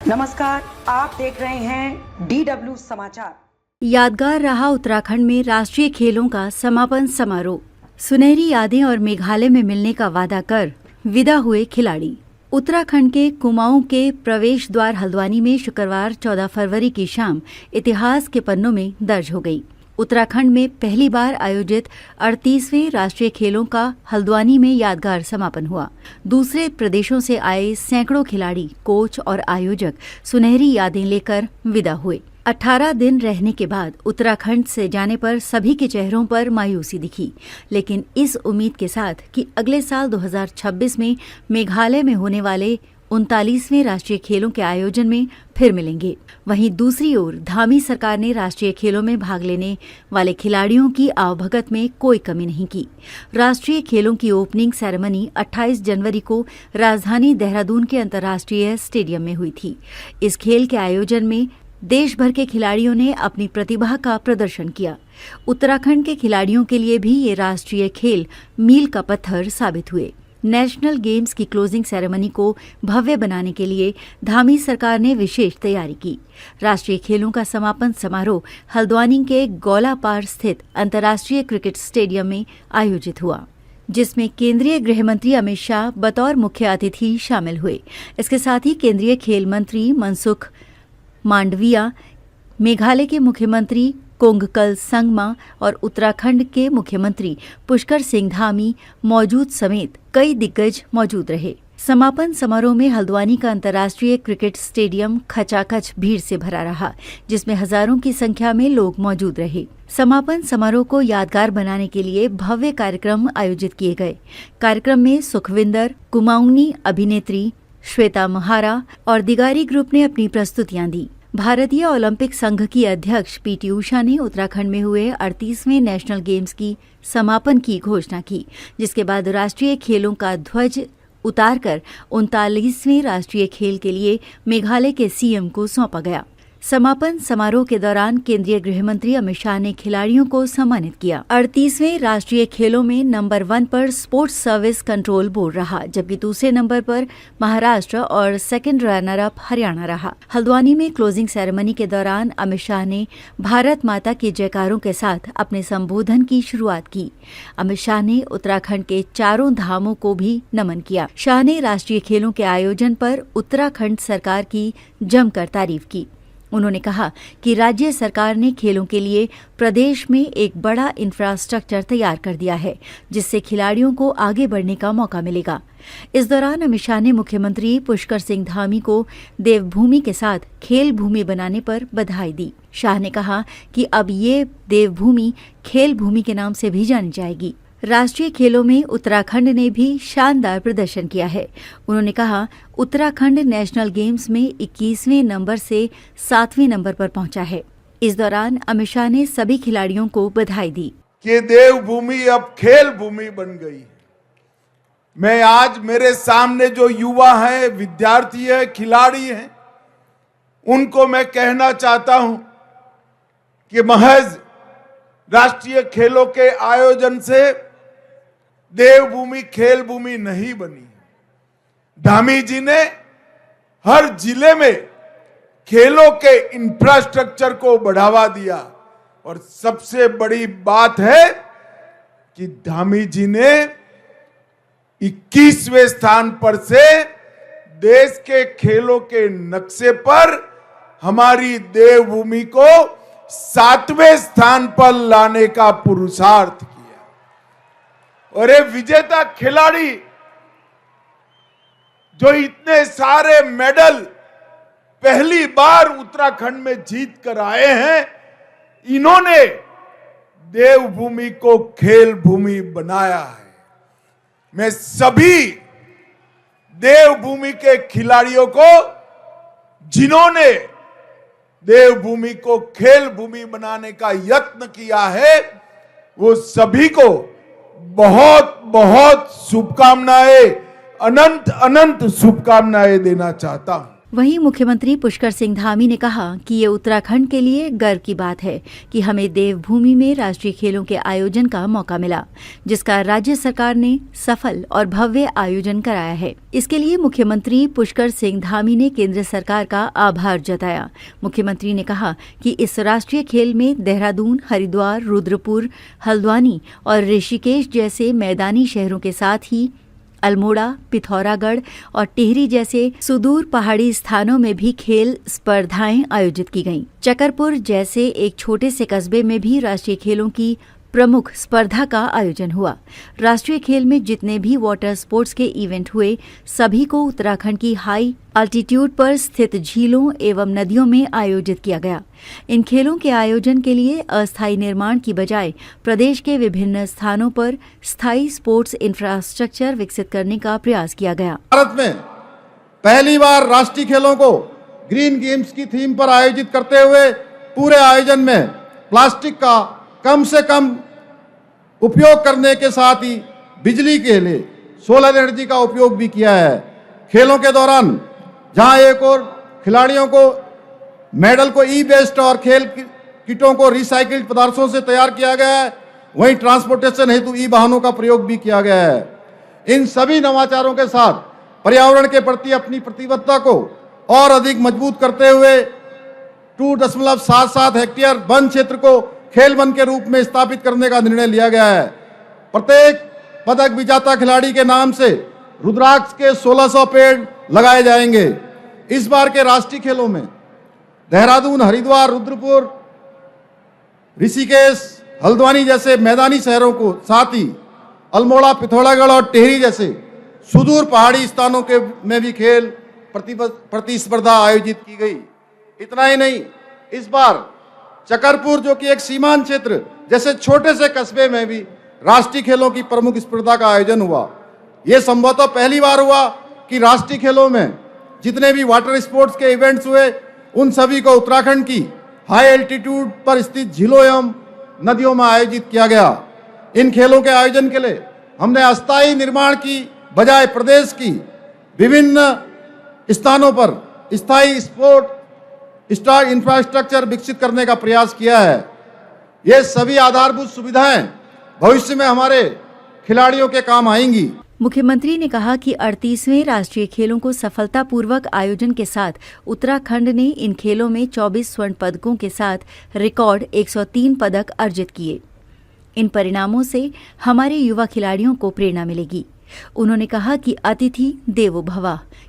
नमस्कार, आप देख रहे हैं DW समाचार। यादगार रहा उत्तराखंड में राष्ट्रीय खेलों का समापन समारोह। सुनहरी यादें और मेघालय में मिलने का वादा कर विदा हुए खिलाड़ी। उत्तराखंड के कुमाऊं के प्रवेश द्वार हल्द्वानी में शुक्रवार 14 फरवरी की शाम इतिहास के पन्नों में दर्ज हो गई। उत्तराखंड में पहली बार आयोजित 38वें राष्ट्रीय खेलों का हल्द्वानी में यादगार समापन हुआ। दूसरे प्रदेशों से आए सैकड़ों खिलाड़ी, कोच और आयोजक सुनहरी यादें लेकर विदा हुए। 18 दिन रहने के बाद उत्तराखंड से जाने पर सभी के चेहरों पर मायूसी दिखी, लेकिन इस उम्मीद के साथ कि अगले साल 2026 में मेघालय में होने वाले 39वें राष्ट्रीय खेलों के आयोजन में फिर मिलेंगे। वहीं दूसरी ओर धामी सरकार ने राष्ट्रीय खेलों में भाग लेने वाले खिलाड़ियों की आवभगत में कोई कमी नहीं की। राष्ट्रीय खेलों की ओपनिंग सेरेमनी 28 जनवरी को राजधानी देहरादून के अंतर्राष्ट्रीय स्टेडियम में हुई थी। इस खेल के आयोजन में देश भर के खिलाड़ियों ने अपनी प्रतिभा का प्रदर्शन किया। उत्तराखंड के खिलाड़ियों के लिए भी ये राष्ट्रीय खेल मील का पत्थर साबित हुए। नेशनल गेम्स की क्लोजिंग सेरेमनी को भव्य बनाने के लिए धामी सरकार ने विशेष तैयारी की। राष्ट्रीय खेलों का समापन समारोह हल्द्वानी के गौलापार स्थित अंतर्राष्ट्रीय क्रिकेट स्टेडियम में आयोजित हुआ, जिसमें केंद्रीय गृह मंत्री अमित शाह बतौर मुख्य अतिथि शामिल हुए। इसके साथ ही केंद्रीय खेल मंत्री मनसुख मांडविया, मेघालय के मुख्यमंत्री कोंगकल संगमा और उत्तराखंड के मुख्यमंत्री पुष्कर सिंह धामी मौजूद समेत कई दिग्गज मौजूद रहे। समापन समारोह में हल्द्वानी का अंतर्राष्ट्रीय क्रिकेट स्टेडियम खचाखच भीड़ से भरा रहा, जिसमें हजारों की संख्या में लोग मौजूद रहे। समापन समारोह को यादगार बनाने के लिए भव्य कार्यक्रम आयोजित किए गए। कार्यक्रम में सुखविंदर, कुमाऊनी अभिनेत्री श्वेता महारा और दिगारी ग्रुप ने अपनी प्रस्तुतियां दी। भारतीय ओलंपिक संघ की अध्यक्ष पीटी उषा ने उत्तराखंड में हुए 38वें नेशनल गेम्स की समापन की घोषणा की, जिसके बाद राष्ट्रीय खेलों का ध्वज उतारकर 39वें राष्ट्रीय खेल के लिए मेघालय के सीएम को सौंपा गया। समापन समारोह के दौरान केंद्रीय गृह मंत्री अमित शाह ने खिलाड़ियों को सम्मानित किया। 38वें राष्ट्रीय खेलों में नंबर 1 पर स्पोर्ट्स सर्विस कंट्रोल बोर्ड रहा, जबकि दूसरे नंबर पर महाराष्ट्र और सेकंड रनर अप हरियाणा रहा। हल्द्वानी में क्लोजिंग सेरेमनी के दौरान अमित शाह ने भारत माता के जयकारों के साथ अपने संबोधन की शुरुआत की। अमित शाह ने उत्तराखंड के चारों धामों को भी नमन किया। शाह ने राष्ट्रीय खेलों के आयोजन पर उत्तराखंड सरकार की जमकर तारीफ की। उन्होंने कहा कि राज्य सरकार ने खेलों के लिए प्रदेश में एक बड़ा इंफ्रास्ट्रक्चर तैयार कर दिया है, जिससे खिलाड़ियों को आगे बढ़ने का मौका मिलेगा। इस दौरान अमित शाह ने मुख्यमंत्री पुष्कर सिंह धामी को देवभूमि के साथ खेल भूमि बनाने पर बधाई दी। शाह ने कहा कि अब ये देवभूमि खेल भूमि के नाम से भी जानी जाएगी। राष्ट्रीय खेलों में उत्तराखंड ने भी शानदार प्रदर्शन किया है। उन्होंने कहा, उत्तराखंड नेशनल गेम्स में 21वें नंबर से 7वें नंबर पर पहुंचा है। इस दौरान अमित शाह ने सभी खिलाड़ियों को बधाई दी कि देवभूमि अब खेल भूमि बन गई। मैं आज मेरे सामने जो युवा है, विद्यार्थी है, खिलाड़ी हैं, उनको मैं कहना चाहता हूं कि महज राष्ट्रीय खेलों के आयोजन से देवभूमि खेल भूमि नहीं बनी। धामी जी ने हर जिले में खेलों के इंफ्रास्ट्रक्चर को बढ़ावा दिया, और सबसे बड़ी बात है कि धामी जी ने 21वें स्थान पर से देश के खेलों के नक्शे पर हमारी देवभूमि को 7वें स्थान पर लाने का पुरुषार्थ किया। और ये विजेता खिलाड़ी जो इतने सारे मेडल पहली बार उत्तराखंड में जीत कर आए हैं, इन्होंने देवभूमि को खेल भूमि बनाया है। मैं सभी देवभूमि के खिलाड़ियों को, जिन्होंने देवभूमि को खेल भूमि बनाने का यत्न किया है, वो सभी को बहुत बहुत शुभकामनाएं, अनंत अनंत शुभकामनाएं देना चाहता हूं। वहीं मुख्यमंत्री पुष्कर सिंह धामी ने कहा कि ये उत्तराखंड के लिए गर्व की बात है कि हमें देवभूमि में राष्ट्रीय खेलों के आयोजन का मौका मिला, जिसका राज्य सरकार ने सफल और भव्य आयोजन कराया है। इसके लिए मुख्यमंत्री पुष्कर सिंह धामी ने केंद्र सरकार का आभार जताया। मुख्यमंत्री ने कहा कि इस राष्ट्रीय खेल में देहरादून, हरिद्वार, रुद्रपुर, हल्द्वानी और ऋषिकेश जैसे मैदानी शहरों के साथ ही अल्मोड़ा, पिथौरागढ़ और टिहरी जैसे सुदूर पहाड़ी स्थानों में भी खेल स्पर्धाएं आयोजित की गईं। चकरपुर जैसे एक छोटे से कस्बे में भी राष्ट्रीय खेलों की प्रमुख स्पर्धा का आयोजन हुआ। राष्ट्रीय खेल में जितने भी वाटर स्पोर्ट्स के इवेंट हुए, सभी को उत्तराखंड की हाई अल्टीट्यूड पर स्थित झीलों एवं नदियों में आयोजित किया गया। इन खेलों के आयोजन के लिए अस्थायी निर्माण की बजाय प्रदेश के विभिन्न स्थानों पर स्थायी स्पोर्ट्स इंफ्रास्ट्रक्चर विकसित करने का प्रयास किया गया। भारत में पहली बार राष्ट्रीय खेलों को ग्रीन गेम्स की थीम पर आयोजित करते हुए पूरे आयोजन में प्लास्टिक का कम से कम उपयोग करने के साथ ही बिजली के लिए सोलर एनर्जी का उपयोग भी किया है। खेलों के दौरान जहां एक और खिलाड़ियों को मेडल को ई वेस्ट और खेल किटों को रिसाइकिल्ड पदार्थों से तैयार किया गया है, वहीं ट्रांसपोर्टेशन हेतु ई वाहनों का प्रयोग भी किया गया है। इन सभी नवाचारों के साथ पर्यावरण के प्रति अपनी प्रतिबद्धता को और अधिक मजबूत करते हुए 2.77 हेक्टेयर वन क्षेत्र को खेल वन के रूप में स्थापित करने का निर्णय लिया गया है। प्रत्येक पदक विजेता खिलाड़ी के नाम से रुद्राक्ष के 1600 पेड़ लगाए जाएंगे। इस बार के राष्ट्रीय खेलों में देहरादून, हरिद्वार, रुद्रपुर, ऋषिकेश, हल्द्वानी जैसे मैदानी शहरों को साथ ही अल्मोड़ा, पिथौरागढ़ और टिहरी जैसे सुदूर पहाड़ी स्थानों के में भी खेल प्रतिस्पर्धा आयोजित की गई। इतना ही नहीं, इस बार चकरपुर जो कि एक सीमांत क्षेत्र जैसे छोटे से कस्बे में भी राष्ट्रीय खेलों की प्रमुख स्पर्धा का आयोजन हुआ। यह संभवतः पहली बार हुआ कि राष्ट्रीय खेलों में जितने भी वाटर स्पोर्ट्स के इवेंट्स हुए, उन सभी को उत्तराखंड की हाई एल्टीट्यूड पर स्थित झीलों एवं नदियों में आयोजित किया गया। इन खेलों के आयोजन के लिए हमने अस्थायी निर्माण की बजाय प्रदेश की विभिन्न स्थानों पर स्थायी स्पोर्ट इंफ्रास्ट्रक्चर विकसित करने का प्रयास किया है। ये सभी आधारभूत सुविधाएं भविष्य में हमारे खिलाड़ियों के काम आएंगी। मुख्यमंत्री ने कहा कि 38वें राष्ट्रीय खेलों को सफलतापूर्वक आयोजन के साथ उत्तराखंड ने इन खेलों में 24 स्वर्ण पदकों के साथ रिकॉर्ड 103 पदक अर्जित किए। इन परिणामों से हमारे युवा खिलाड़ियों को प्रेरणा मिलेगी। उन्होंने कहा कि अतिथि देवो भव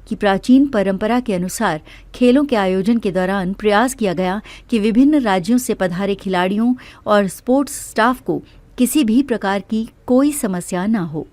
की प्राचीन परंपरा के अनुसार खेलों के आयोजन के दौरान प्रयास किया गया कि विभिन्न राज्यों से पधारे खिलाड़ियों और स्पोर्ट्स स्टाफ को किसी भी प्रकार की कोई समस्या न हो।